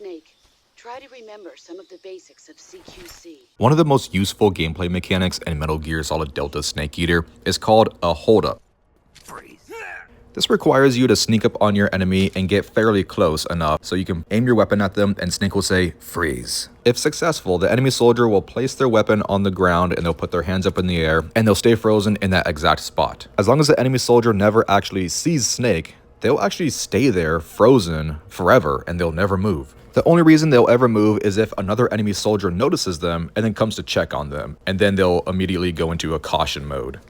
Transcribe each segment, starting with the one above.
Snake, try to remember some of the basics of CQC. One of the most useful gameplay mechanics in Metal Gear Solid Delta Snake Eater is called a holdup. This requires you to sneak up on your enemy and get fairly close enough so you can aim your weapon at them and Snake will say, freeze. If successful, the enemy soldier will place their weapon on the ground and they'll put their hands up in the air and they'll stay frozen in that exact spot. As long as the enemy soldier never actually sees Snake, they'll actually stay there frozen forever and they'll never move. The only reason they'll ever move is if another enemy soldier notices them and then comes to check on them, and then they'll immediately go into a caution mode.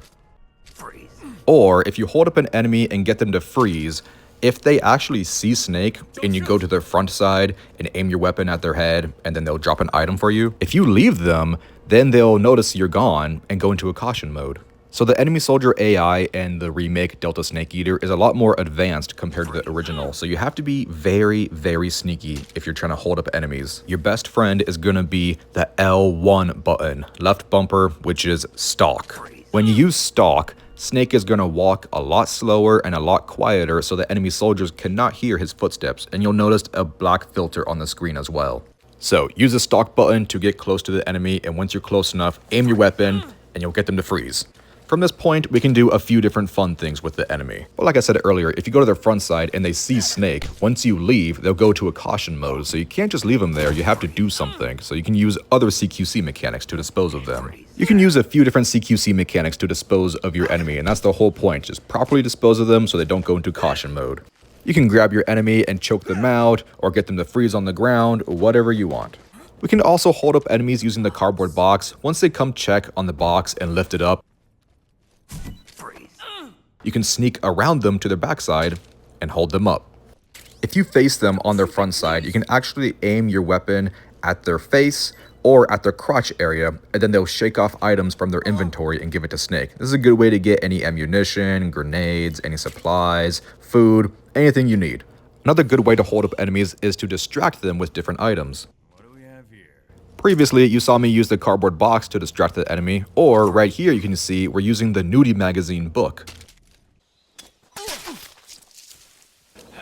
Or if you hold up an enemy and get them to freeze, if they actually see Snake and you go to their front side and aim your weapon at their head and then they'll drop an item for you, if you leave them, then they'll notice you're gone and go into a caution mode. So the enemy soldier AI in the remake Delta Snake Eater is a lot more advanced compared to the original, so you have to be very, very sneaky if you're trying to hold up enemies. Your best friend is going to be the L1 button, left bumper, which is stalk. When you use stalk, Snake is going to walk a lot slower and a lot quieter so that enemy soldiers cannot hear his footsteps, and you'll notice a black filter on the screen as well. So use the stalk button to get close to the enemy, and once you're close enough, aim your weapon and you'll get them to freeze. From this point, we can do a few different fun things with the enemy. But like I said earlier, if you go to their front side and they see Snake, once you leave, they'll go to a caution mode. So you can't just leave them there, you have to do something. So you can use other CQC mechanics to dispose of them. You can use a few different CQC mechanics to dispose of your enemy, and that's the whole point. Just properly dispose of them so they don't go into caution mode. You can grab your enemy and choke them out, or get them to freeze on the ground, whatever you want. We can also hold up enemies using the cardboard box. Once they come check on the box and lift it up, you can sneak around them to their backside and hold them up. If you face them on their front side, you can actually aim your weapon at their face or at their crotch area, and then they'll shake off items from their inventory and give it to Snake. This is a good way to get any ammunition, grenades, any supplies, food, anything you need. Another good way to hold up enemies is to distract them with different items. Previously, you saw me use the cardboard box to distract the enemy, or right here you can see we're using the nudie magazine book.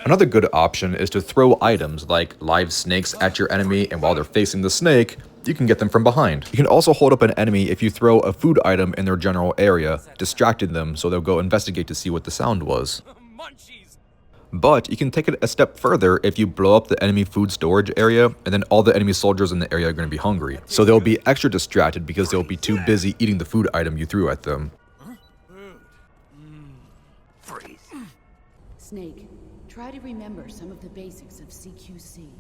Another good option is to throw items like live snakes at your enemy, and while they're facing the snake, you can get them from behind. You can also hold up an enemy if you throw a food item in their general area, distracting them so they'll go investigate to see what the sound was. But you can take it a step further if you blow up the enemy food storage area, and then all the enemy soldiers in the area are going to be hungry. So they'll be extra distracted because they'll be too busy eating the food item you threw at them. Snake, try to remember some of the basics of CQC.